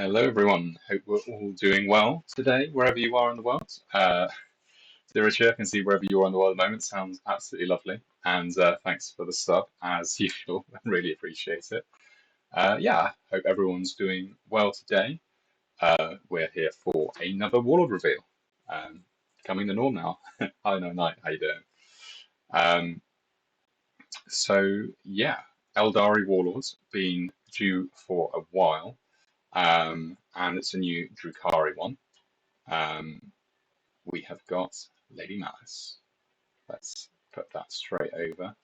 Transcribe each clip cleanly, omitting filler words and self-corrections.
Hello, everyone. Hope we're all doing well today, wherever you are in the world. Ziricha, I can see wherever you are in the world at the moment. Sounds absolutely lovely. And thanks for the sub, as usual. I really appreciate it. Yeah, hope everyone's doing well today. We're here for another Warlord reveal. Coming the norm now. Hi, No Night. How you doing? Um, yeah, Aeldari Warlords been due for a while. And it's a new Drukhari one. We have got Lady Malys. Let's put that straight over.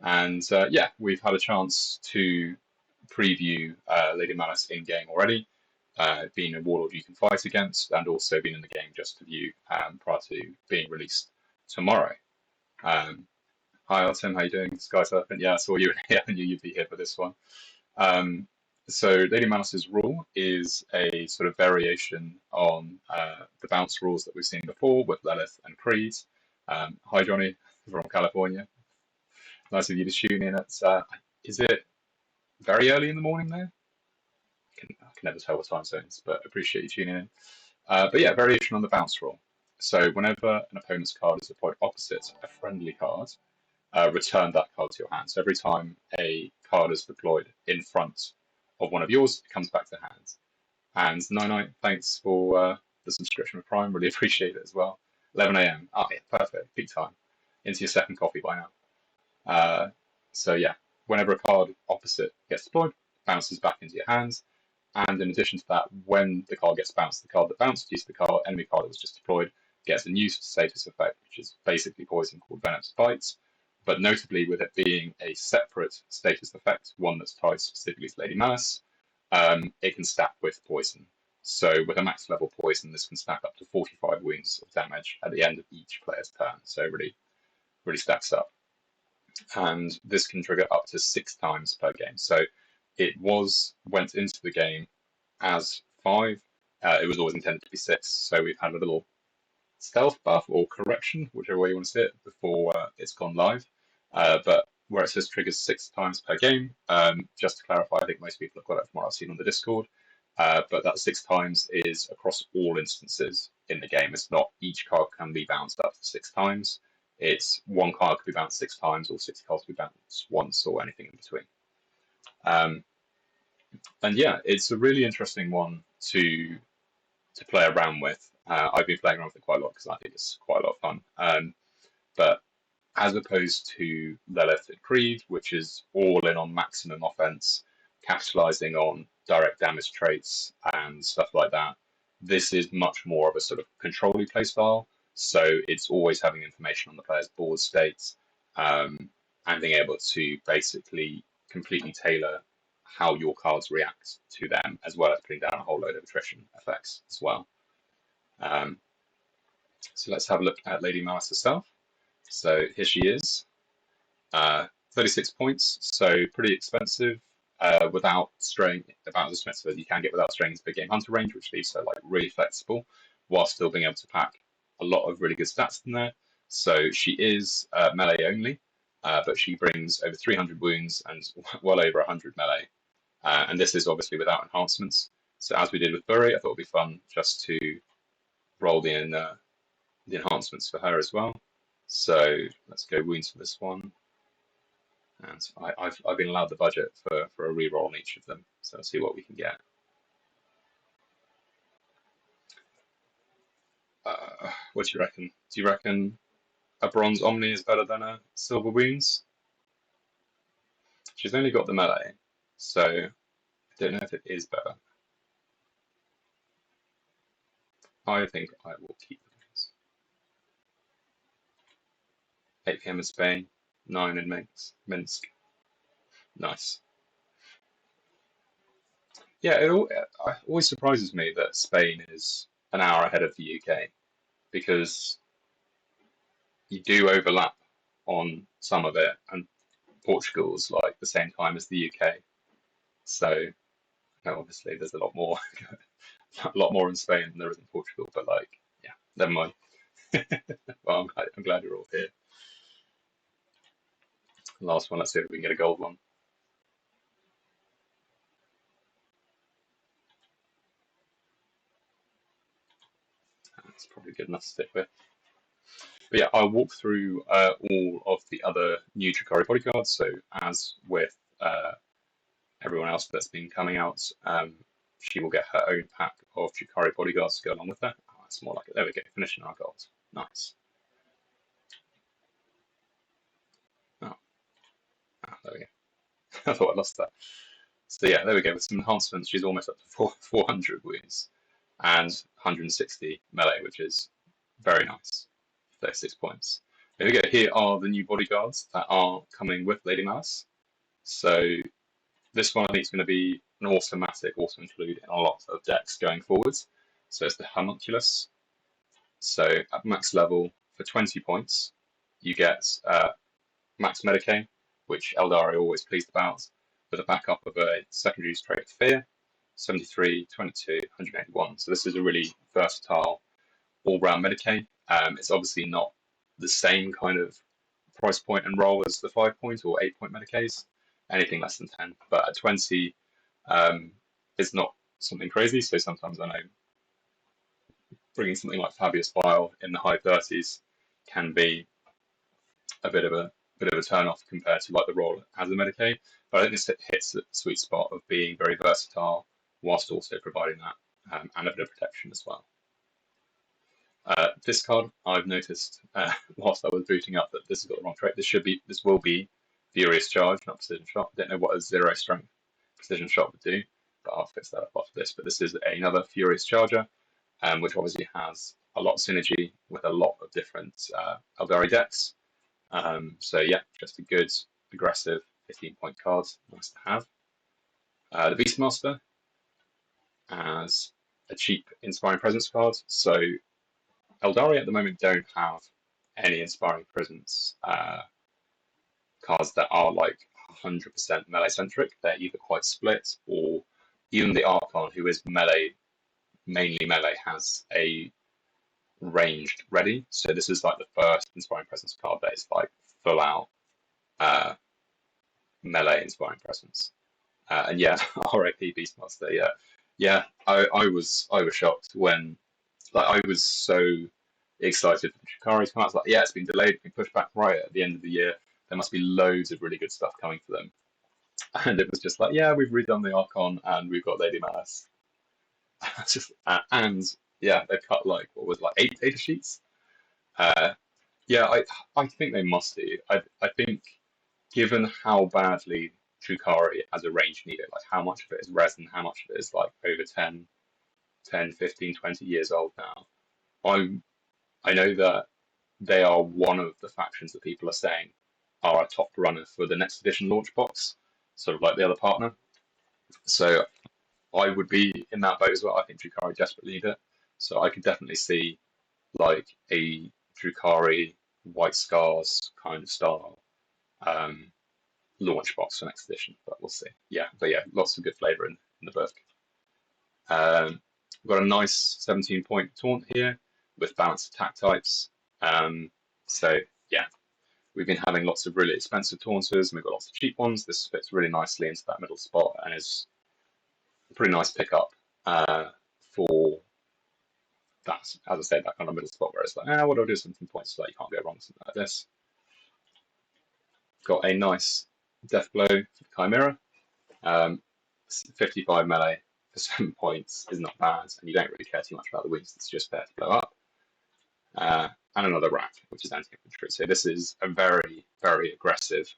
And yeah, we've had a chance to preview Lady Malys in game already, being a warlord you can fight against, and also being in the game just to view prior to being released tomorrow. Hi, Tim, how you doing? Sky Serpent, yeah, I saw you here. I knew you'd be here for this one. So Lady Malys's rule is a sort of variation on the bounce rules that we've seen before with Lilith and Creed. Hi Johnny from California. Nice of you to tune in. Is it very early in the morning there? I can never tell what time zones, but appreciate you tuning in. But yeah, variation on the bounce rule. So whenever an opponent's card is deployed opposite a friendly card, return that card to your hand. So every time a card is deployed in front of one of yours, it comes back to hand. And Night, thanks for the subscription with Prime. Really appreciate it as well. 11 a.m. Ah, yeah, perfect. Peak time. Into your second coffee by now. So yeah, whenever a card opposite gets deployed, bounces back into your hands. And in addition to that, when the card gets bounced, the card that bounced used the card, enemy card that was just deployed, gets a new status effect, which is basically poison called Venom's Bites. But notably, with it being a separate status effect, one that's tied specifically to Lady Malys, it can stack with poison. So with a max level poison, this can stack up to 45 wounds of damage at the end of each player's turn. So really, really stacks up. And this can trigger up to 6 times per game. So it went into the game as 5. It was always intended to be 6. So we've had a little stealth buff or correction, whichever way you want to see it, before it's gone live. But where it says triggers 6 times per game, just to clarify, I think most people have got it from what I've seen on the Discord. But that 6 times is across all instances in the game. It's not each card can be bounced up to 6 times. It's one card could be bounced 6 times, or 6 cards could be bounced once, or anything in between. And yeah, it's a really interesting one to play around with. I've been playing around with it quite a lot because I think it's quite a lot of fun. But as opposed to Lilith and Creed, which is all in on maximum offense, capitalizing on direct damage traits and stuff like that, this is much more of a sort of control-y play style. So it's always having information on the player's board states and being able to basically completely tailor how your cards react to them, as well as putting down a whole load of attrition effects as well. So let's have a look at Lady Malys herself. So here she is, 36 points, so pretty expensive, without straying, about as expensive as you can get without straying into big game hunter range, which leaves her like really flexible, while still being able to pack a lot of really good stats in there. So she is melee only, but she brings over 300 wounds and well over 100 melee. And this is obviously without enhancements. So as we did with Bury, I thought it would be fun just to roll the enhancements for her as well. So let's go wounds for this one. And I've been allowed the budget for a reroll on each of them. So let's see what we can get. What do you reckon? Do you reckon a bronze Omni is better than a silver wounds? She's only got the melee, so I don't know if it is better. I think I will keep the wounds. 8 PM in Spain, 9 in Minsk. Nice. Yeah, it always surprises me that Spain is an hour ahead of the UK, because you do overlap on some of it, and Portugal's like the same time as the UK. So obviously there's a lot more in Spain than there is in Portugal, but like, yeah, never mind. Well, I'm glad you're all here. Last one, let's see if we can get a gold one. That's probably good enough to stick with. But yeah, I'll walk through all of the other new Drukhari bodyguards. So as with everyone else that's been coming out, she will get her own pack of Drukhari bodyguards to go along with her. Oh, that's more like it. There we go, finishing our goals. Nice. Oh, there we go. I thought I lost that. So yeah, there we go. With some enhancements, she's almost up to 400 wounds and 160 melee, which is very nice. 36 points. There we go. Here are the new bodyguards that are coming with Lady Malys. So this one I think is going to be an automatic auto-include in a lot of decks going forwards. So it's the Homunculus. So at max level, for 20 points, you get max Medicae, which Aeldari are always pleased about, with a backup of a secondary trait Fear, 73, 22, 181. So this is a really versatile all-round Medicae. It's obviously not the same kind of price point and role as the 5-point or 8-point Medicaes, anything less than 10. But at 20, it's not something crazy. So sometimes I know bringing something like Fabius Bile in the high 30s can be a bit of a turn off compared to like the role as a Medicae. But I think this hits the sweet spot of being very versatile whilst also providing that and a bit of protection as well. This card, I've noticed whilst I was booting up that this has got the wrong trait. This will be Furious Charge, not Precision Shot. I don't know what a 0 strength Precision Shot would do, but I'll fix that up after this. But this is another Furious Charger, which obviously has a lot of synergy with a lot of different Aeldari decks. So yeah, just a good, aggressive 15-point card. Nice to have. The Beastmaster as a cheap Inspiring Presence card. So Aeldari at the moment don't have any Inspiring Presence cards that are like 100% melee centric. They're either quite split, or even the Archon, who is melee, mainly melee, has a ranged ready. So this is like the first Inspiring Presence card that is like full out melee Inspiring Presence. And yeah, RIP Beastmaster. Yeah. I was shocked when, like, I was so excited for the Drukhari to come out. I was like, yeah, it's been delayed, it's been pushed back right at the end of the year. There must be loads of really good stuff coming for them. And it was just like, yeah, we've redone the Archon and we've got Lady Malys. And yeah, they've cut like, what was it, like 8 data sheets? Yeah, I think they must do. I think given how badly Drukhari as a range need it, like how much of it is resin, how much of it is like over 10, 15, 20 years old now. I know that they are one of the factions that people are saying are a top runner for the next edition launch box, sort of like the other partner. So I would be in that boat as well. I think Drukhari desperately need it. So I could definitely see like a Drukhari White Scars kind of style launch box for next edition, but we'll see. Yeah, but yeah, lots of good flavour in the book. We've got a nice 17-point taunt here with balanced attack types. So yeah, we've been having lots of really expensive taunters and we've got lots of cheap ones. This fits really nicely into that middle spot and is a pretty nice pickup for that, as I said, that kind of middle spot where it's like, what do I do? 17 points, so you can't go wrong with something like this. Got a nice Death Blow for the Chimera. 55 melee for 7 points is not bad, and you don't really care too much about the wings, it's just there to blow up. And another rack, which is anti-infantry. So this is a very, very aggressive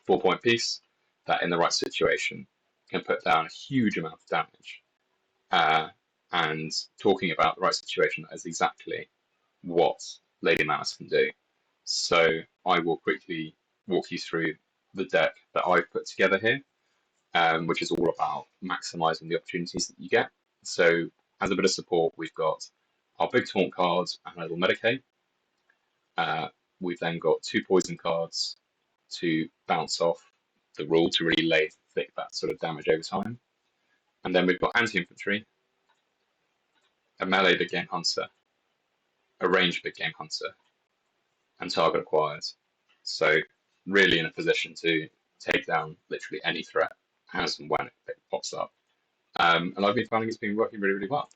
4-point piece that in the right situation can put down a huge amount of damage. And talking about the right situation, that is exactly what Lady Malys can do. So I will quickly walk you through the deck that I've put together here, which is all about maximizing the opportunities that you get. So as a bit of support, we've got our big taunt cards and a little Medicae. We've then got 2 poison cards to bounce off the rule to really lay thick that sort of damage over time. And then we've got anti-infantry, a melee big game hunter, a ranged big game hunter, and target acquired. So really in a position to take down literally any threat as and when it pops up. And I've been finding it's been working really, really well.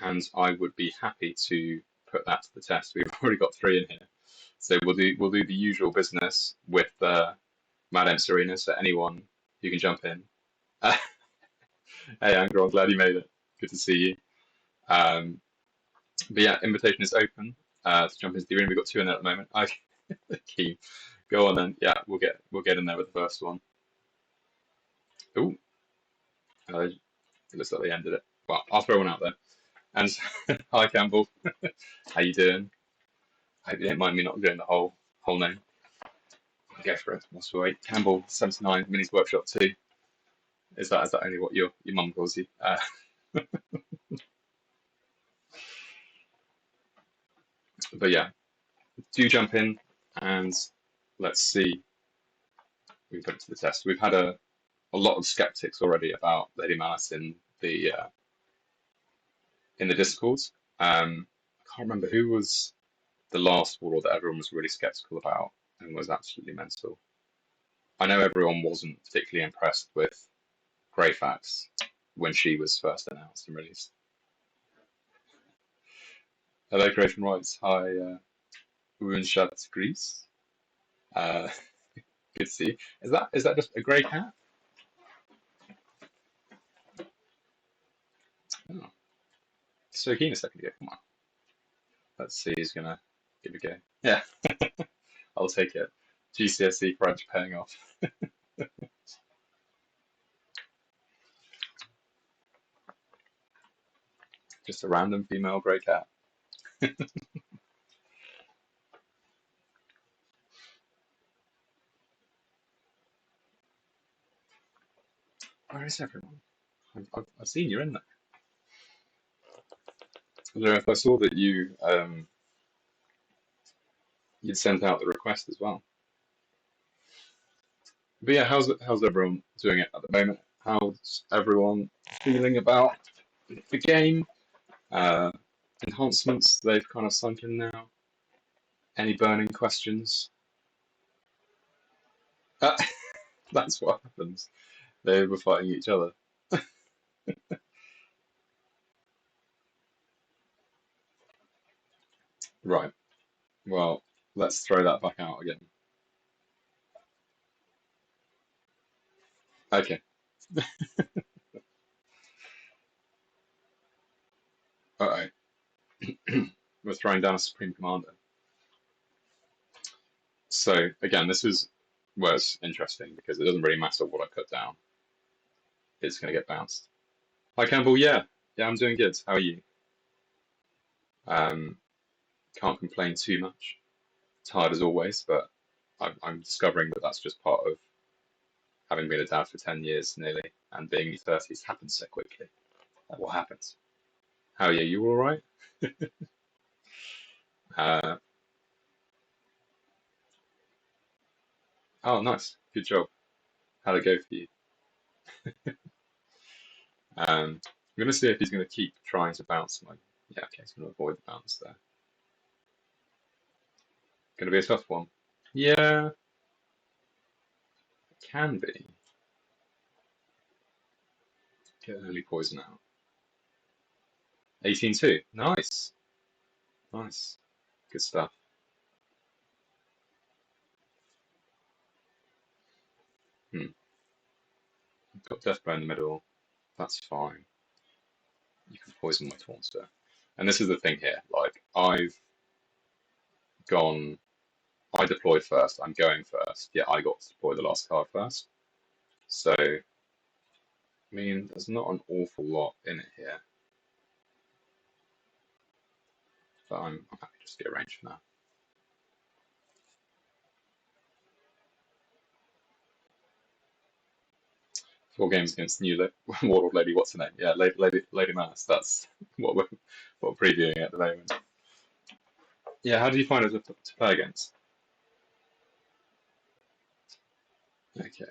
and I would be happy to put that to the test. We've already got 3 in here, so we'll do the usual business with Mad Imps Arena. So anyone you can jump in. Hey, Anchor, I'm glad you made it. Good to see you. Um, but yeah, invitation is open to jump into the arena. We've got 2 in there at the moment. I keen. Go on then. Yeah, we'll get in there with the first one. Oh, it looks like they ended it. Well, I'll throw one out there. And hi, Campbell. How you doing? I hope you don't mind me not doing the whole name. I'll go for it. What's the wait? Campbell 79 Minis Workshop 2. Is that only what your mum calls you? But yeah, do jump in and let's see. We can put it to the test. We've had a lot of skeptics already about Lady Malys in the Discord. I can't remember who was the last warlord that everyone was really skeptical about and was absolutely mental. I know everyone wasn't particularly impressed with Greyfax when she was first announced and released. Hello, Creation Rights. Hi, Uenshat Greece. Good to see you. Is that just a grey cat? Oh, so keen a second ago. Come on. Let's see who's gonna give it a go. Yeah, I'll take it. GCSE French paying off. Just a random female grey cat. Where is everyone? I've seen you in there. I don't know if I saw that you'd sent out the request as well. But yeah, how's everyone doing it at the moment? How's everyone feeling about the game? Uh, Enhancements, they've kind of sunk in now. Any burning questions? Uh, that's what happens. They were fighting each other. Right. Well, let's throw that back out again. Okay. Alright. We're throwing down a Supreme Commander. So again, this is where it's interesting because it doesn't really matter what I put down. It's going to get bounced. Hi, Campbell. Yeah. Yeah, I'm doing good. How are you? Um, can't complain too much. Tired as always, but I'm discovering that that's just part of having been a dad for 10 years nearly and being in your 30s happens so quickly. Like, what happens? How are you? You all right? Uh, oh, nice. Good job. How'd it go for you? I'm going to see if he's going to keep trying to bounce my. Yeah, okay, he's going to avoid the bounce there. Going to be a tough one. Yeah, it can be. Get early poison out. 18-2. Nice. Nice. Good stuff. Hmm. Got Deathblow in the middle. That's fine. You can poison my Taunter. And this is the thing here. Like, I've gone. I deployed first. I'm going first. Yeah, I got to deploy the last card first. So, I mean, there's not an awful lot in it here. But I'm happy just to get range for now. Four games against new Warlord Lady. What's her name? Yeah, Lady Malys. That's what we're previewing at the moment. Yeah, how do you find her to play against? Okay.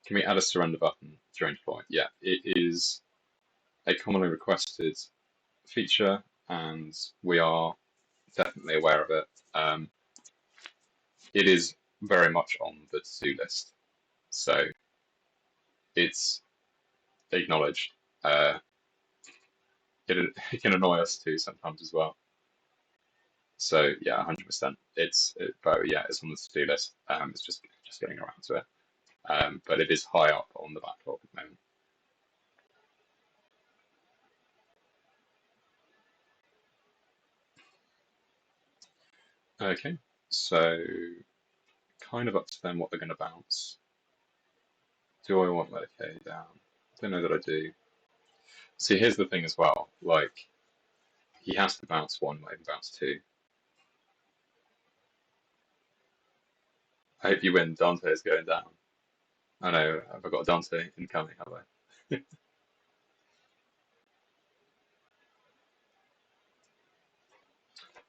Can we add a surrender button during deployment? Yeah, it is a commonly requested feature, and we are definitely aware of it. it is very much on the to-do list. So it's acknowledged. It can annoy us too sometimes as well. So yeah, 100%. But yeah, it's on the to-do list. It's just getting around to it. But it is high up on the backlog at the moment. Okay, so kind of up to them what they're going to bounce. Do I want Medicaid down? I don't know that I do. See, here's the thing as well. Like, he has to bounce one, not even bounce two. I hope you win. Dante is going down. I know. Have I got Dante incoming? Have I?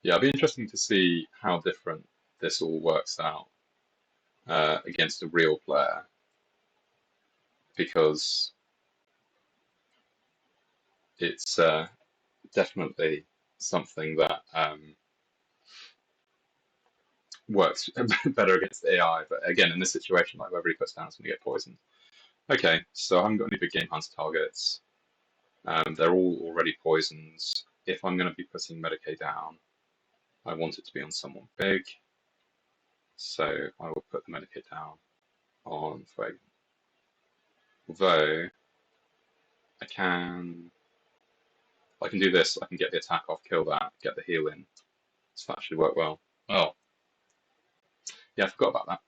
Yeah, it'll be interesting to see how different this all works out against a real player, because it's definitely something that works better against AI. But again, in this situation, like whoever he puts down is going to get poisoned. Okay, so I haven't got any big game hunter targets. They're all already poisons. If I'm going to be putting Medicaid down, I want it to be on someone big. So I will put the Medicaid down on Flaregames. Although I can do this. I can get the attack off, kill that, get the heal in. So that should work well. Oh, yeah, I forgot about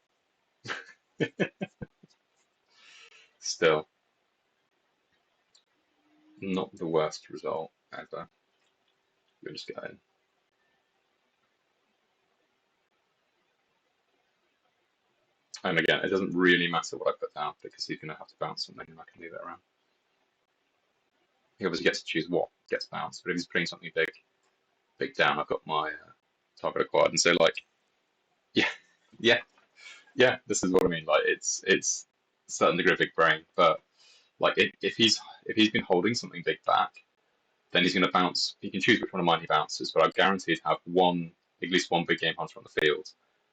that. Still, not the worst result ever. We'll just get in. And again, it doesn't really matter what I put down because he's going to have to bounce something and I can leave it around. He obviously gets to choose what gets bounced, but if he's putting something big down, I've got my target acquired. And so, like, yeah, yeah, yeah, this is what I mean. Like, it's a certain degree of big brain, but like, if he's been holding something big back, then he's going to bounce. He can choose which one of mine he bounces, but I'm guaranteed to have at least one big game hunter on the field,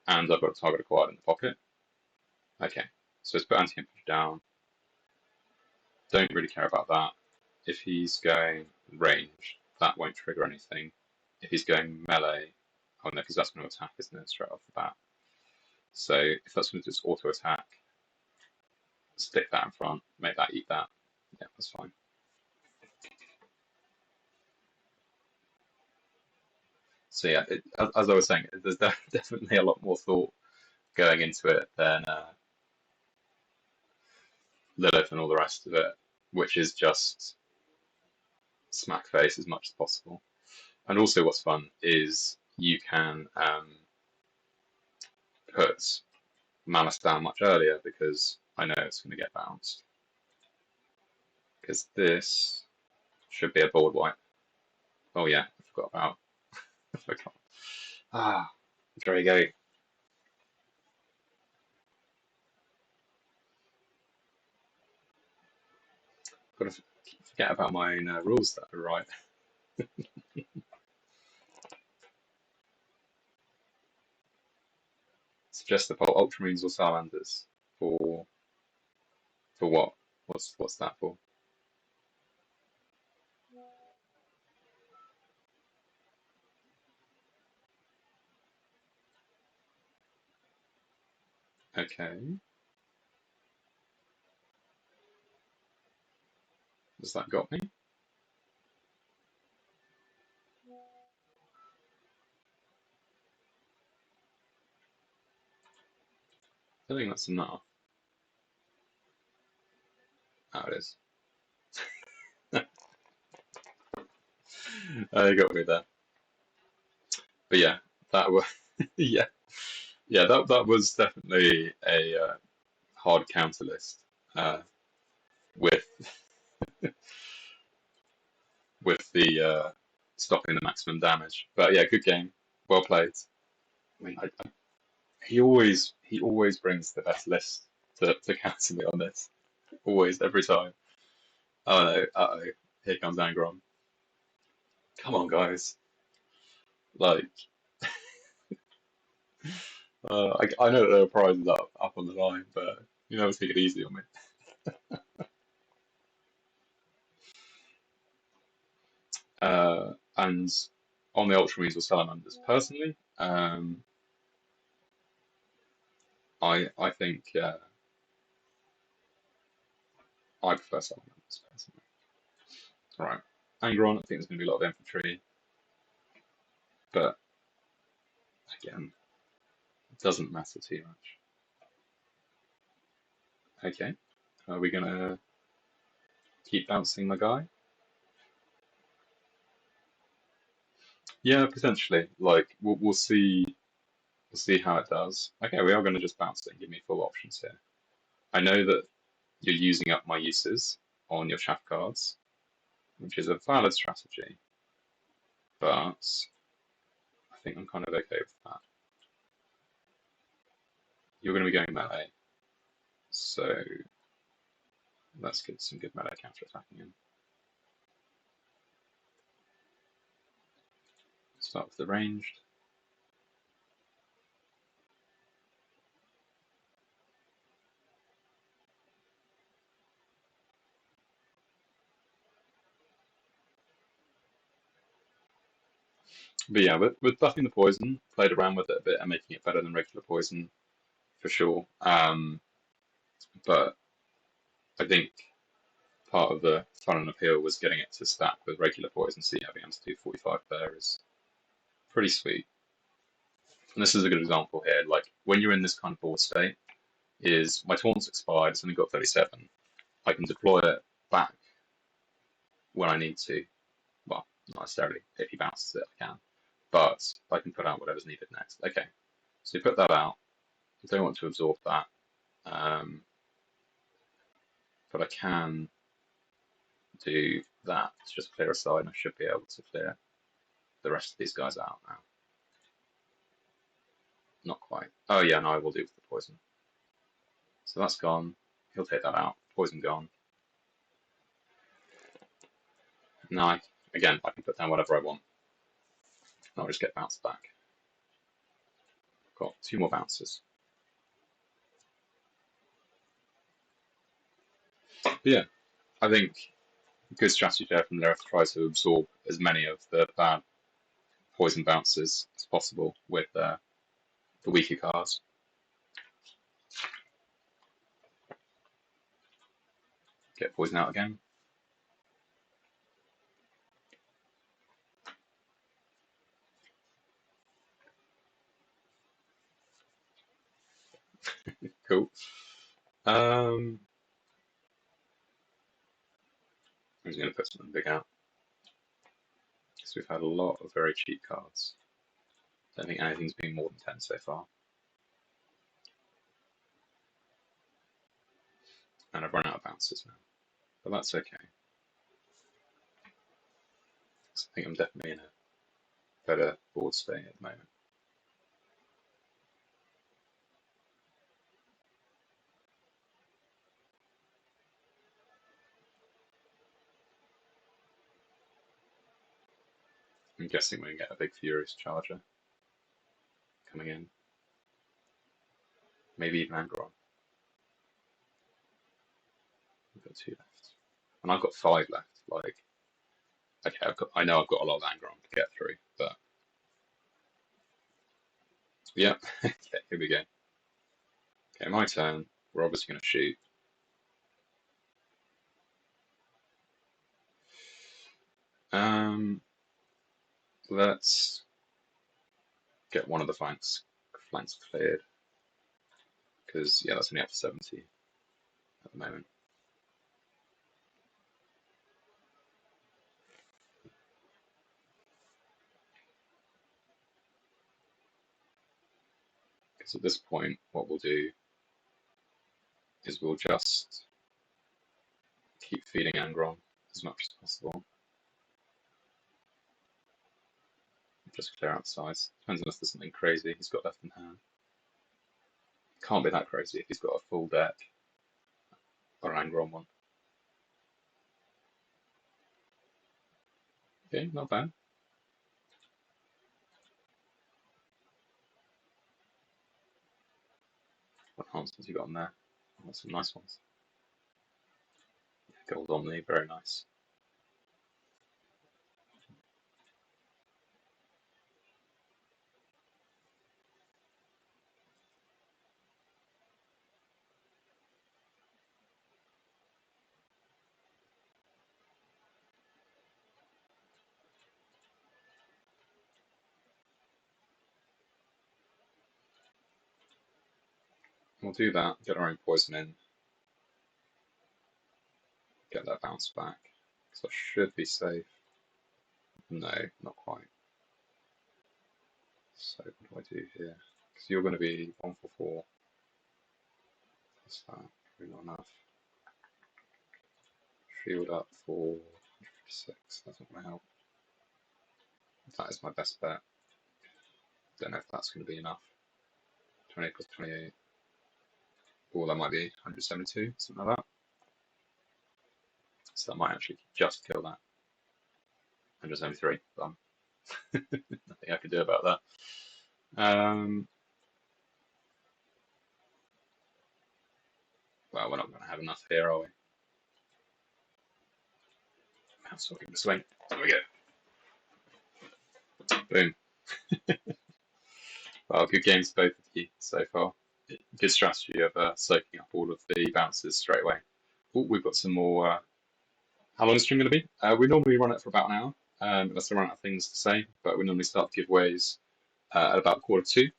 and I've got a target acquired in the pocket. Okay, so let's put anti-infantry down. Don't really care about that. If he's going range, that won't trigger anything. If he's going melee, oh no, because that's going to attack, isn't it, straight off the bat. So if that's going to just auto attack, stick that in front, make that eat that. Yeah, that's fine. So yeah, as I was saying, there's definitely a lot more thought going into it than Lilith and all the rest of it, which is just smack face as much as possible. And also, what's fun is you can put Malys down much earlier because I know it's going to get bounced. Because this should be a board wipe. Oh yeah, I forgot about. I forgot. Ah, there you go. Got to forget about my own rules that are right. Suggest the poll Ultramarines or Salamanders for what? What's that for? Okay. Has that got me? I think that's enough. Oh, it is. You got me there. But yeah, that was yeah, that was definitely a hard counter list with the stopping the maximum damage. But yeah, good game, well played. I mean, he always brings the best list to counter me on this. Always, every time. Oh no, uh-oh, here comes Angron. Come on, guys. Like, I know that there are prizes up on the line, but you never take it easy on me. And on the Ultramarines or Salamanders, personally, I think I prefer Salamanders personally. All right, Angron, I think there's going to be a lot of infantry, but again, it doesn't matter too much. Okay, are we going to keep bouncing my guy? Yeah, potentially. Like we'll see. We'll see how it does. Okay, we are going to just bounce it and give me full options here. I know that you're using up my uses on your chaff cards, which is a valid strategy, but I think I'm kind of okay with that. You're going to be going melee, so let's get some good melee counter attacking in. Start with the ranged. But yeah, with buffing the poison, played around with it a bit and making it better than regular poison, for sure. But I think part of the fun and appeal was getting it to stack with regular poison, so having to do 45 there is pretty sweet. And this is a good example here. Like when you're in this kind of board state, is my taunt's expired, it's only got 37. I can deploy it back when I need to. Well, not necessarily. If he bounces it, I can. But I can put out whatever's needed next. Okay, so you put that out. I don't want to absorb that. But I can do that to just clear a side, and I should be able to clear the rest of these guys out now. Not quite. Oh yeah, no, I will do with the poison. So that's gone. He'll take that out. Poison gone. Now, again, I can put down whatever I want. And I'll just get bounced back. Got 2 more bounces. But yeah, I think a good strategy there from Lilith to try to absorb as many of the bad poison bounces as possible with the weaker cards. Get poison out again. Cool. I'm just going to put something big out. Because we've had a lot of very cheap cards. Don't think anything's been more than 10 so far. And I've run out of bounces now. But that's okay. So I think I'm definitely in a better board state at the moment. I'm guessing we're going to get a big Furious Charger coming in. Maybe even Angron. We've got 2 left. And I've got 5 left. Like, okay, I know I've got a lot of Angron to get through, but yeah, okay, here we go. Okay, my turn. We're obviously going to shoot. Let's get one of the flanks cleared. Because, yeah, that's only up to 70 at the moment. Because at this point, what we'll do is we'll just keep feeding Angron as much as possible. Just clear out size. Depends on if there's something crazy he's got left in hand. Can't be that crazy if he's got a full deck or Angron one. Okay, not bad. What enhancements you got on there? Oh, some nice ones. Gold Omni, very nice. We'll do that, get our own poison in, get that bounce back. Because I should be safe. No, not quite. So what do I do here? Because you're going to be 1 for 4. What's that? Probably not enough. Shield up for 6. That's not going to help. That is my best bet. Don't know if that's going to be enough. 28 plus 28. Oh, that might be 172, something like that. So that might actually just kill that. 173. Done. Nothing I can do about that. Well, we're not going to have enough here, are we? That's all give it a swing. There we go. Boom. Well, good games both of you so far. Good strategy of soaking up all of the bounces straight away. Oh, we've got some more. How long is the stream going to be? We normally run it for about an hour, unless I run out of things to say, but we normally start giveaways at about 1:45,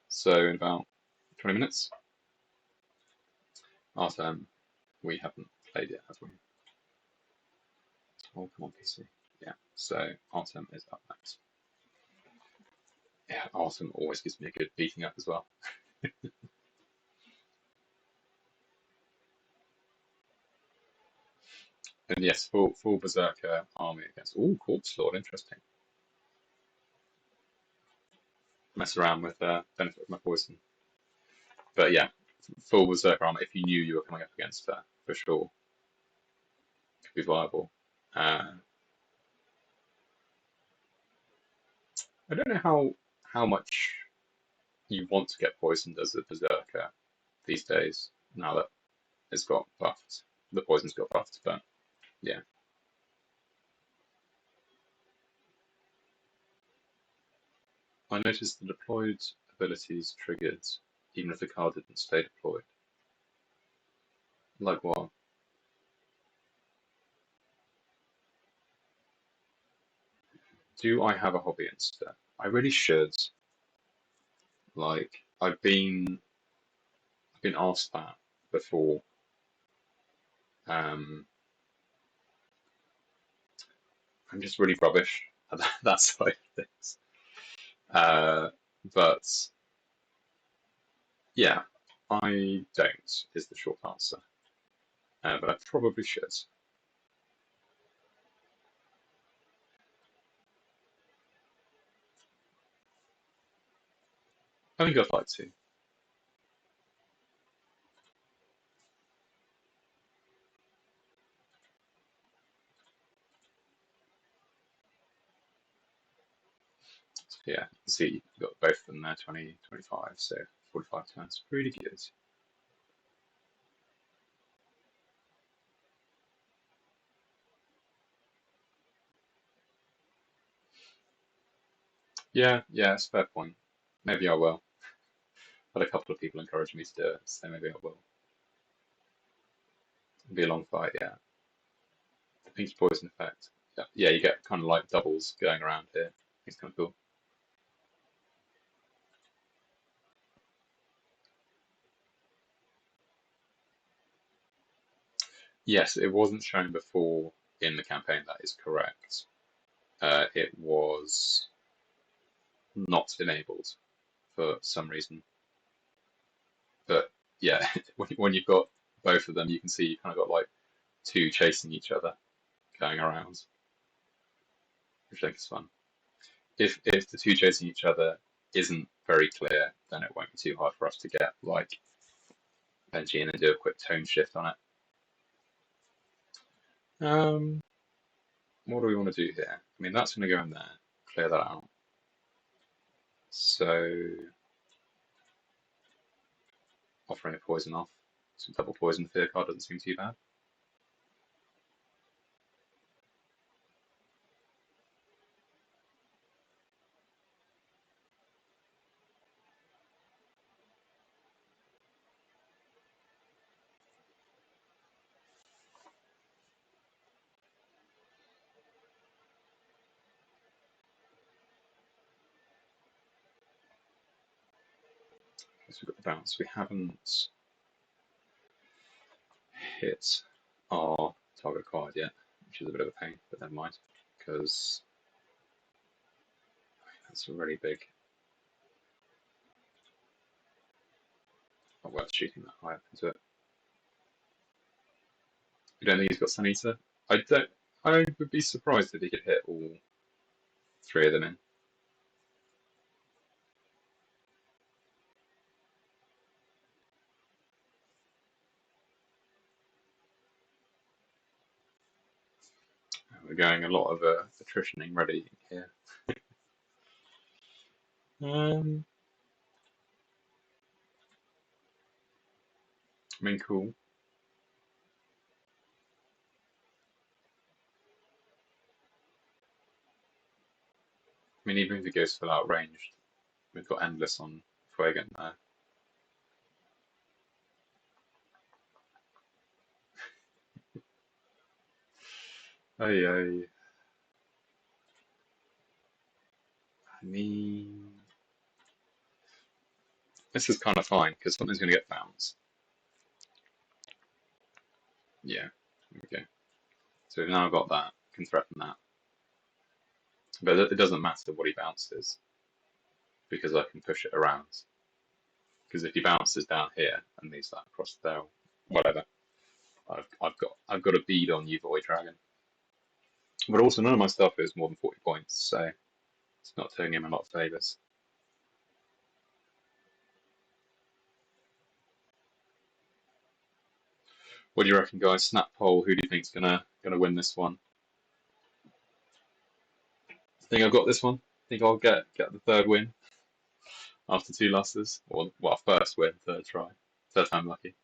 so in about 20 minutes. Artem, we haven't played yet, have we? Oh, come on, PC. Yeah, so Artem is up next. Yeah, Artem always gives me a good beating up as well. And yes, full Berserker army against. Oh, Corpse Lord, interesting. Mess around with benefit of my poison. But yeah, full Berserker army, if you knew you were coming up against her, for sure, could be viable. I don't know how much you want to get poisoned as a Berserker these days, now that it's got buffed. The poison's got buffed, but yeah. I noticed the deployed abilities triggered even if the card didn't stay deployed. Like what? Do I have a hobby instead? I really should. Like, I've been asked that before. I'm just really rubbish at that side of things. But yeah, I don't is the short answer. But I probably should. I think I'd like to. So yeah, you can see you've got both of them there, 20, 25, so 45 turns. Really good. Yeah, it's a fair point. Maybe I will. But a couple of people encouraged me to do it, so maybe I will. It'll be a long fight, yeah. The pinky poison effect. Yeah, you get kind of like doubles going around here. It's kind of cool. Yes, it wasn't shown before in the campaign, that is correct. It was not enabled for some reason. But yeah, when you've got both of them, you can see you kind of got like two chasing each other going around, which I think is fun. If the two chasing each other isn't very clear, then it won't be too hard for us to get like Benji in and do a quick tone shift on it. What do we want to do here? I mean, that's going to go in there, clear that out. So offering a poison off. Some double poison fear card doesn't seem too bad. So we've got the bounce. We haven't hit our target card yet, which is a bit of a pain, but never mind, because that's a really big. Not worth shooting that high up into it. You don't think he's got Sun Eater? I don't. I would be surprised if he could hit all three of them in. We're going a lot of attritioning ready here. I mean, cool. I mean, even if he goes full out ranged, we've got endless on Flaregames there. I mean, this is kind of fine because something's going to get bounced. Yeah, there we go. So we've now got that, can threaten that. But it doesn't matter what he bounces because I can push it around. Because if he bounces down here and leaves that across there, whatever, I've got a bead on you, Void Dragon. But also, none of my stuff is more than 40 points, so it's not doing him a lot of favours. What do you reckon, guys? Snap poll. Who do you think's gonna win this one? Think I've got this one? Think I'll get the third win after two losses, or well, first win, third try, third time lucky.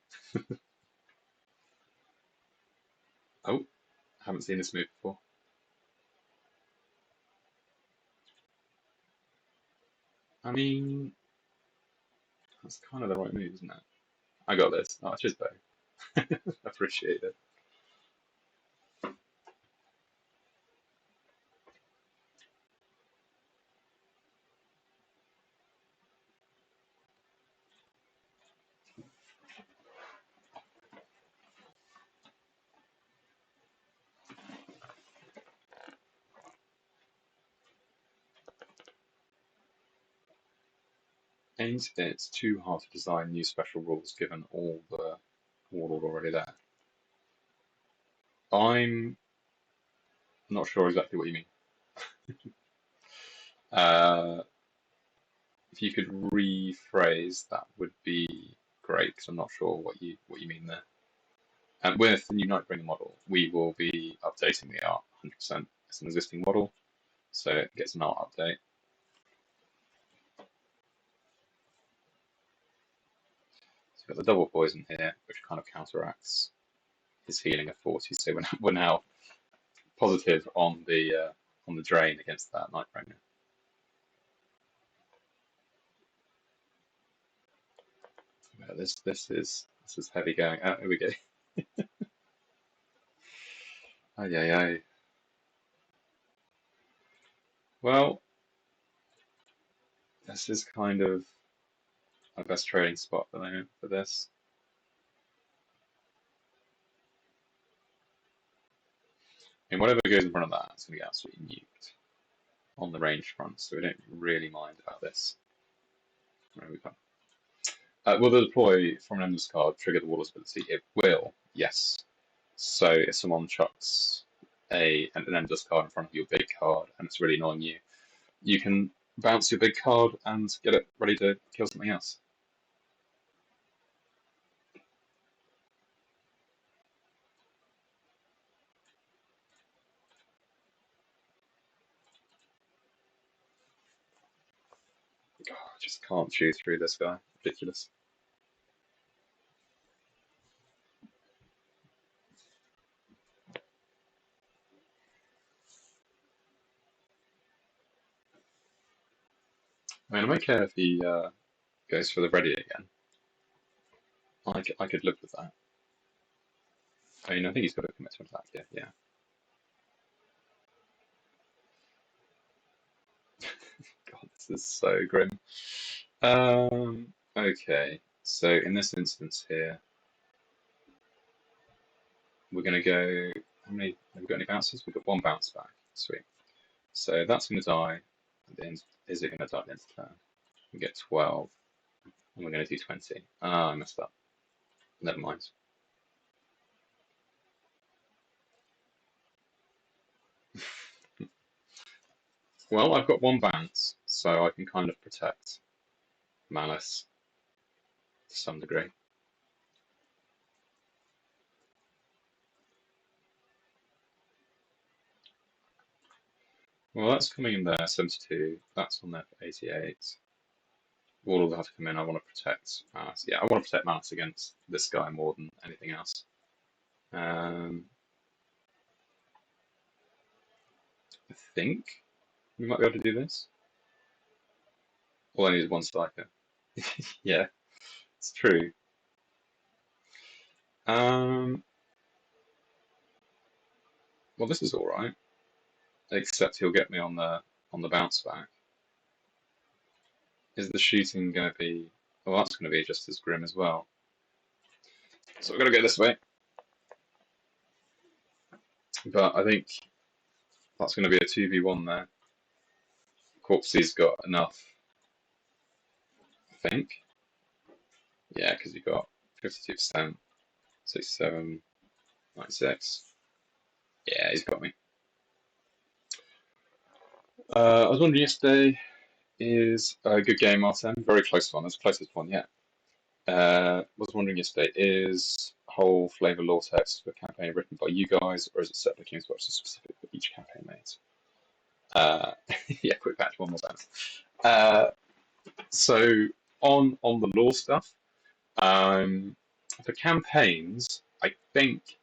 Oh, haven't seen this move before. I mean, that's kind of the right move, isn't it? I got this. Oh, cheers, Bo. Appreciate it. Ain't it too hard to design new special rules given all the warlord already there? I'm not sure exactly what you mean. Uh, if you could rephrase, that would be great because I'm not sure what you mean there. And with the new Nightbringer model, we will be updating the art 100%. It's an existing model, so it gets an art update. So we've got the double poison here, which kind of counteracts his healing of 40. So we're now positive on the drain against that Nightbringer. Yeah, this is heavy going. Oh, here we go. Ay, ay, ay. Well, this is kind of my best trading spot at the moment for this. I mean, whatever goes in front of that, it's going to get absolutely nuked on the range front, so we don't really mind about this. Where we go. Will the deploy from an endless card trigger the warlord's ability? It will, yes. So if someone chucks an endless card in front of your big card and it's really annoying you, you can bounce your big card and get it ready to kill something else. Oh, I just can't chew through this guy. Ridiculous. I mean, I don't care if he goes for the ready again. I could live with that. I mean, I think he's got to commit to an attack. Yeah. God, this is so grim. Okay, so in this instance here, we're going to go. How many? Have we got any bounces? We've got one bounce back. Sweet. So that's going to die. Is it going to die at the end of the turn? We get 12, and we're going to do 20. Ah, I messed up. Never mind. Well, I've got one bounce, so I can kind of protect Malys to some degree. Well, that's coming in there, 72. That's on there for 88. Warlord will have to come in. I want to protect Malys. Yeah, I want to protect Malys against this guy more than anything else. I think we might be able to do this. All I need is one striker. Yeah, it's true. Well, this is all right, except he'll get me on the bounce back. Is the shooting going to be? Well, that's going to be just as grim as well. So we're going to go this way. But I think that's going to be a 2v1 there. Corpsey's got enough, I think. Yeah, because he got 52%, 67, 96. Yeah, he's got me. I was wondering yesterday, is a good game, Martin. Very close one. That's the closest one yet. Was wondering yesterday, is whole flavor lore text for campaign written by you guys, or is it set by Games Workshop specific for each campaign made? Yeah, quick batch, one more bounce. So on the lore stuff, for campaigns, I think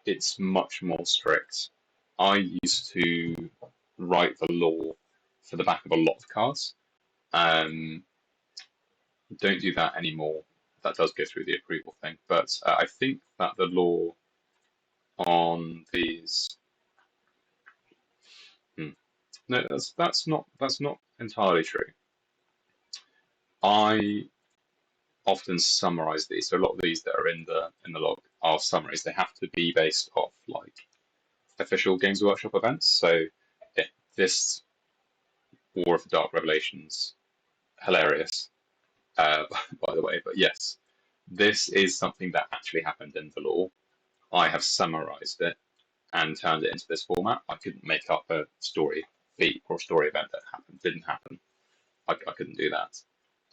it's much more strict. I used to write the lore for the back of a lot of cards. Don't do that anymore. That does go through the approval thing, but I think that the lore on these, no, that's not entirely true. I often summarize these, so a lot of these that are in the log are summaries. They have to be based off like official Games Workshop events. So this War of the Dark Revelations, hilarious, by the way. But yes, this is something that actually happened in the lore. I have summarized it and turned it into this format. I couldn't make up a story beat or a story event that didn't happen. I couldn't do that.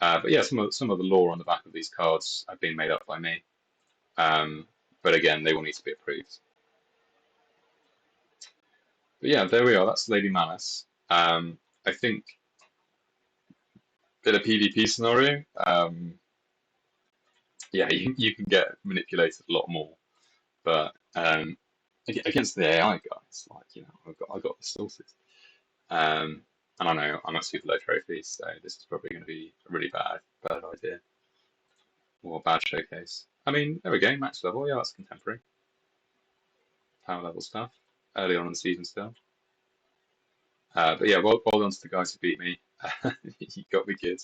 But yeah, some of the lore on the back of these cards have been made up by me. But again, they will need to be approved. But yeah, there we are. That's Lady Malys. I think in a PvP scenario, yeah, you can get manipulated a lot more. But against the AI guys, like I've got the sources. And I know I'm at super low trophies, so this is probably going to be a really bad idea or a bad showcase. I mean, there we go, max level. Yeah, that's contemporary. Power level stuff. Early on in the season still. But yeah, well done to the guys who beat me. You got me good.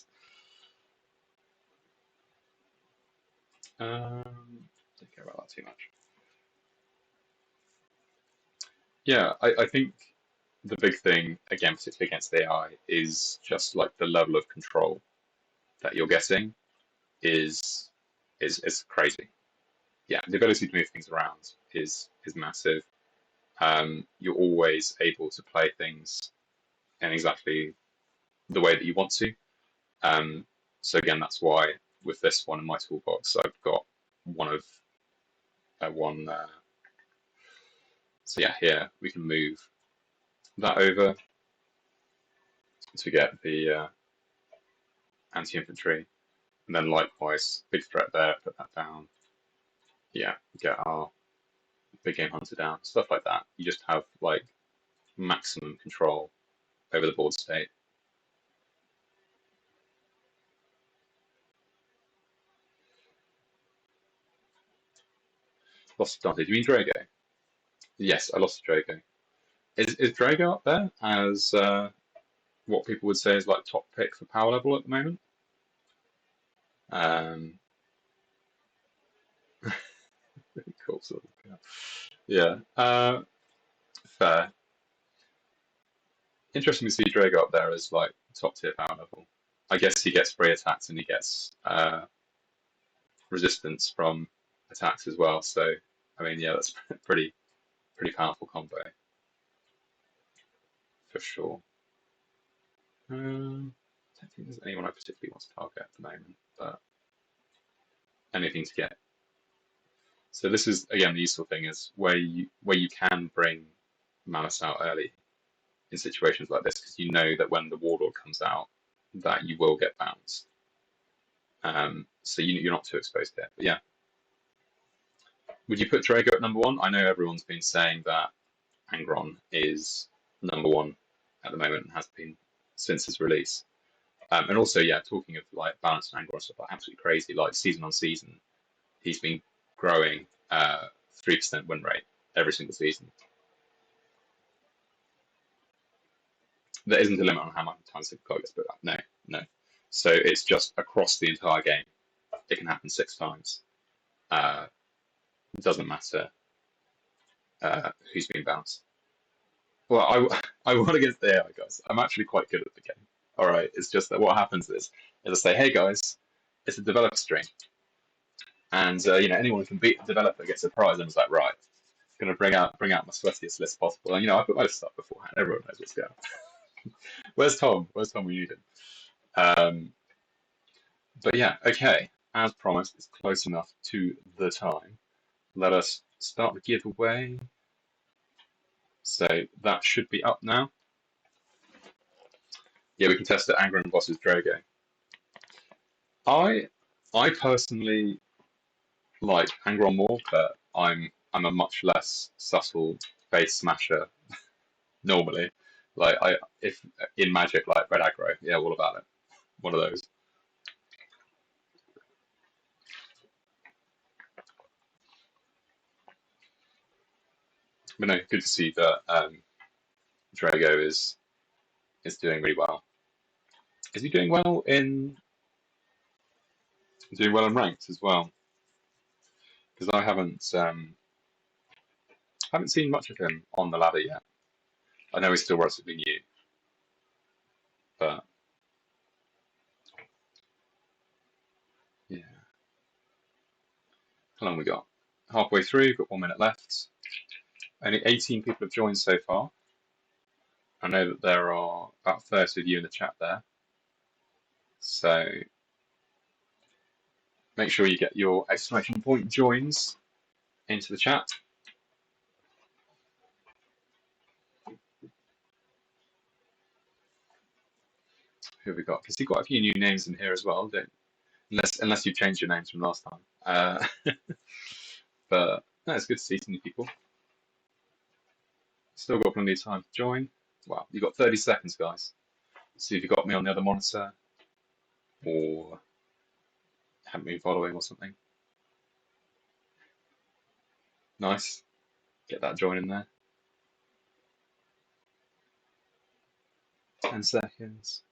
Don't care about that too much. Yeah, I think the big thing, again, particularly against AI, is just like the level of control that you're getting is crazy. Yeah, the ability to move things around is massive. You're always able to play things in exactly the way that you want to. So again, that's why with this one in my toolbox, I've got one of one. So yeah, here we can move that over to get the anti-infantry, and then likewise, big threat there, put that down. Yeah, get our big game hunter down, stuff like that. You just have like maximum control over the board state. Lost Dante. Do you mean Drago? Yes, I lost Drago. Is Drago up there as what people would say is like top pick for power level at the moment? Cool, sort of. Yeah. Fair. Interesting to see Drago up there as like top tier power level. I guess he gets free attacks and he gets resistance from attacks as well. So, I mean, yeah, that's pretty powerful combo for sure. I don't think there's anyone I particularly want to target at the moment, but anything to get. So this is again the useful thing is where you can bring Malys out early in situations like this because you know that when the Warlord comes out, that you will get bounced. So you're not too exposed there. But yeah, would you put Drago at number one? I know everyone's been saying that Angron is number one at the moment and has been since his release. And also, yeah, talking of like balanced Angron stuff, like absolutely crazy. Like season on season, he's been growing 3% win rate every single season. There isn't a limit on how many times the card gets put up. No. So it's just across the entire game. It can happen 6 times. It doesn't matter who's been bounced. Well, I won against the AI guys. I'm actually quite good at the game. All right. It's just that what happens is I say, hey guys, it's a developer stream, and anyone who can beat the developer gets a prize. And I was like, right, going to bring out my sweatiest list possible. And I put my list up beforehand. Everyone knows what's going on. Where's Tom? Where's Tom? We need him. But yeah, okay. As promised, it's close enough to the time. Let us start the giveaway. So that should be up now. Yeah, we can test it. Angron versus Drogo. I personally like Angron more, but I'm a much less subtle base smasher normally. Like if in Magic, like red aggro, yeah, all about it. One of those. But no, good to see that Drago is doing really well. Is he doing well in ranked as well? Because I haven't seen much of him on the ladder yet. I know he's still relatively new, but yeah. How long we got? Halfway through. Got 1 minute left. Only 18 people have joined so far. I know that there are about 30 of you in the chat there. So make sure you get your exclamation point joins into the chat. Who have we got? I can see quite a few new names in here as well. Unless you've changed your names from last time. But no, it's good to see some new people. Still got plenty of time to join. Wow, you've got 30 seconds, guys. See if you got me on the other monitor or haven't been following or something. Nice. Get that join in there. 10 seconds.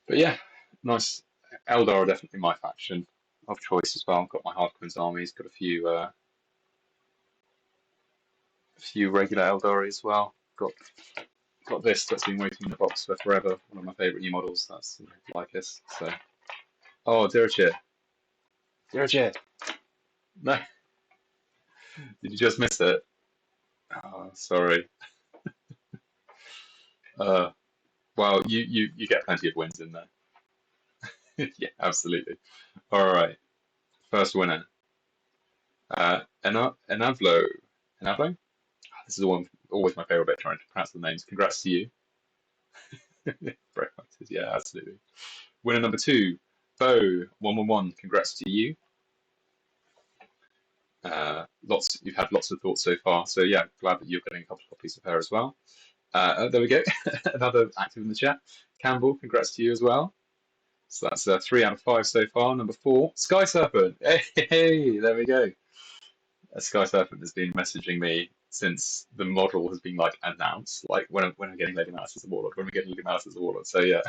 But yeah, nice. Eldar are definitely my faction of choice as well. Got my Harkonnen armies. Got a few regular Aeldari as well. Got this that's been waiting in the box for forever. One of my favourite new models. That's like this. So, oh, Dirachir. No, did you just miss it? Oh, sorry. Well, you get plenty of wins in there. Yeah, absolutely. All right, first winner. Enavlo. Enavlo? This is always my favourite bit, trying to pronounce the names. Congrats to you. Yeah, absolutely. Winner number 2, Bo111. Congrats to you. You've had lots of thoughts so far, so yeah, glad that you're getting a couple of copies of her as well. There we go. Another active in the chat. Campbell, congrats to you as well. So that's 3 out of 5 so far. Number 4, Sky Serpent. Hey, there we go. Sky Serpent has been messaging me since the model has been like announced. Like when I'm getting Lady Malys as a warlord, when we're getting Lady Malys as a warlord. So yeah,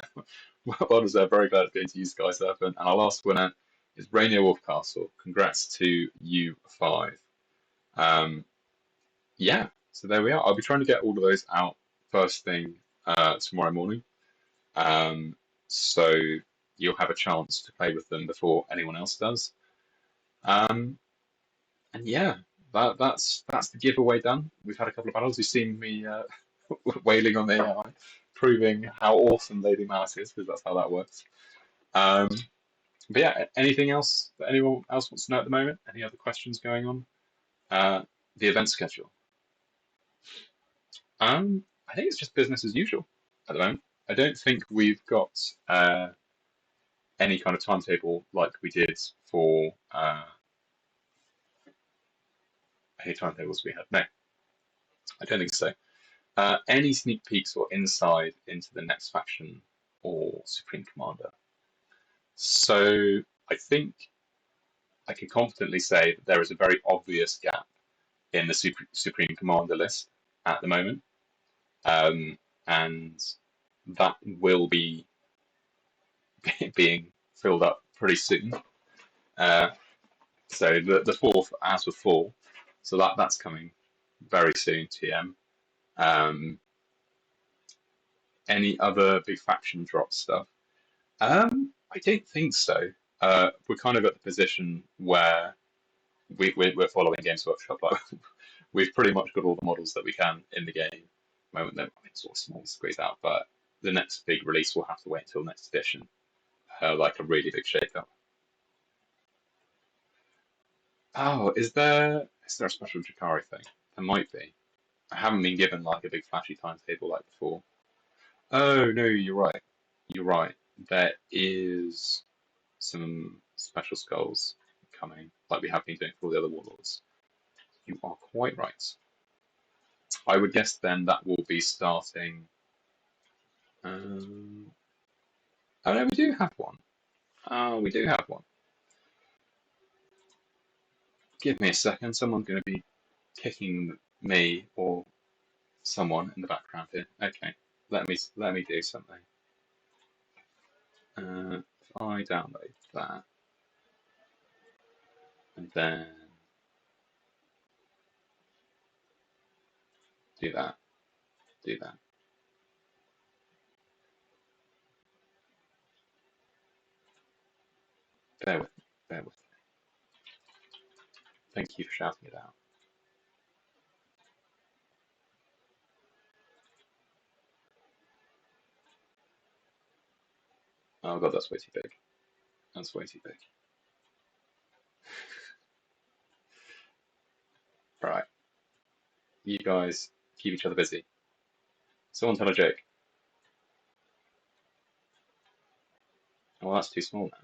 well deserved. Very glad it's going to use Sky Serpent. And our last winner is Rainier Wolfcastle. Congrats to you 5. Um, yeah, so there we are. I'll be trying to get all of those out first thing tomorrow morning. So you'll have a chance to play with them before anyone else does. And yeah, that's the giveaway done. We've had a couple of battles. You've seen me wailing on the AI, proving how awesome Lady Malys is, because that's how that works. Um, but yeah, anything else that anyone else wants to know at the moment? Any other questions going on? The event schedule. I think it's just business as usual at the moment. I don't think we've got any kind of timetable like we did for any timetables we had. No, I don't think so. Any sneak peeks or insight into the next faction or Supreme Commander? So I think I can confidently say that there is a very obvious gap in the Supreme Commander list at the moment, and that will be being filled up pretty soon. So the fourth as of 4, so that's coming very soon. TM. Any other big faction drop stuff? I don't think so. We're kind of at the position where we're following Games Workshop. Like, we've pretty much got all the models that we can in the game. At the moment, they're sort of small squeeze out, but the next big release will have to wait until next edition, like a really big shake-up. Oh, is there a special Drakari thing? There might be. I haven't been given like a big flashy timetable like before. Oh no, you're right. You're right. There is some special skulls coming, like we have been doing for all the other warlords. You are quite right. I would guess then that will be starting. Oh no, we do have one. Oh, we do have one. Give me a second. Someone's going to be kicking me or someone in the background here. Okay, let me do something. If I download that and then do that, do that. Bear with me. Bear with me. Thank you for shouting it out. Oh god, that's way too big. That's way too big. Right, you guys keep each other busy. Someone tell a joke. Oh, well, that's too small now.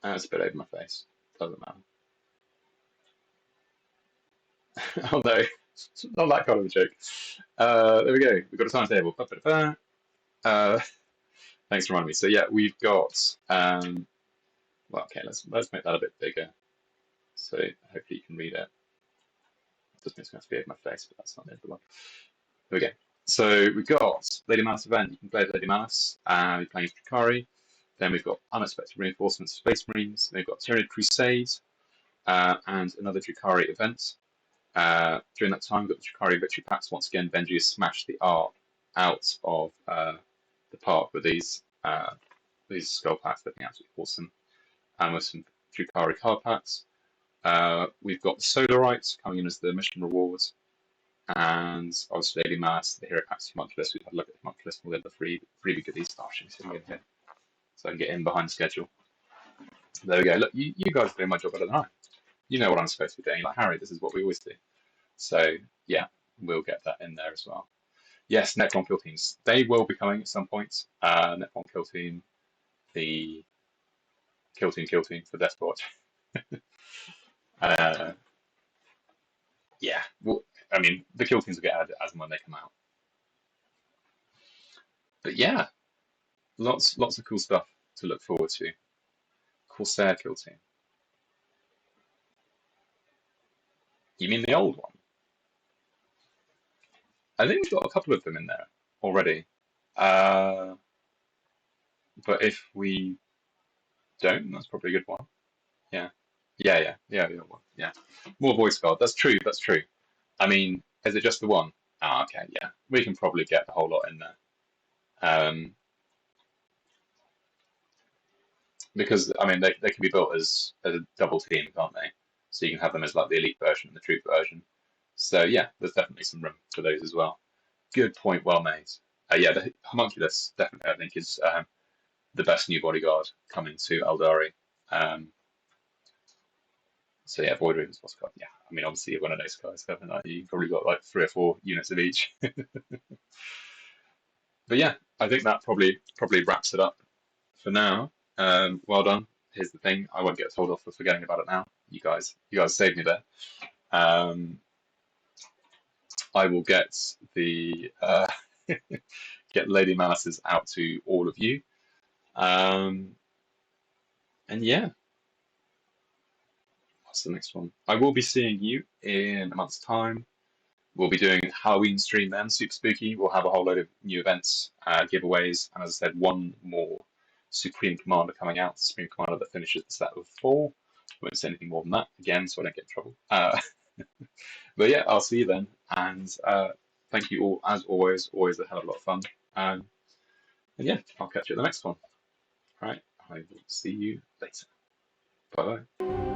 That's a bit over my face. Doesn't matter. Oh no, not that kind of a joke. There we go. We've got a timetable. Thanks for reminding me. So yeah, we've got. Well, okay, let's make that a bit bigger. So hopefully you can read it. It doesn't mean it's going to be over my face, but that's not the end of the world. There we go. So we've got Lady Malys event. You can play Lady Malys. You're playing Drakari. Then we've got Unexpected Reinforcements, Space Marines. Then we've got Tyranid Crusade and another Drakari event. During that time, we've got the Drakari Victory Packs. Once again, Benji has smashed the art out of the park with these skull packs. They've been absolutely awesome. And with some Drakari card packs. We've got the Solarites coming in as the mission rewards. And obviously Lady Malys, the hero packs homunculus. We've had a look at the homunculus and we'll get the three goodies. Oh, she's sitting in here. So I can get in behind the schedule. There we go. Look, you guys are doing my job better than I. You know what I'm supposed to be doing. Like, Harry, this is what we always do. So, yeah, we'll get that in there as well. Yes, Necron Kill Teams. They will be coming at some point. Necron Kill Team, the Kill Team for Death Watch. Yeah, well, I mean, the Kill Teams will get added as and when they come out. But yeah, lots of cool stuff to look forward to. Corsair kill team. You mean the old one? I think we've got a couple of them in there already. Uh, but if we don't, that's probably a good one. Yeah. Yeah. More voice guard. That's true. That's true. I mean, is it just the one? Ah, okay. Yeah, we can probably get the whole lot in there. Um, because I mean, they can be built as a double team, can't they? So you can have them as like the elite version and the troop version. So yeah, there's definitely some room for those as well. Good point, well made. Yeah, the homunculus definitely I think is the best new bodyguard coming to Aeldari. Um, so yeah, Void Ravens was got. Yeah, I mean obviously you're one of those guys, haven't you? You've probably got like 3 or 4 units of each. But yeah, I think that probably wraps it up for now. Well done. Here's the thing: I won't get told off for forgetting about it now. You guys saved me there. Um, I will get the get Lady Malys's out to all of you. Um, and yeah, what's the next one? I will be seeing you in a month's time. We'll be doing a Halloween stream then, super spooky. We'll have a whole load of new events, giveaways, and as I said, one more Supreme Commander coming out. Supreme Commander that finishes the set of 4. I won't say anything more than that again, so I don't get in trouble. But yeah, I'll see you then, and thank you all as always. Always a hell of a lot of fun. And yeah, I'll catch you at the next one. All right, I will see you later. Bye bye.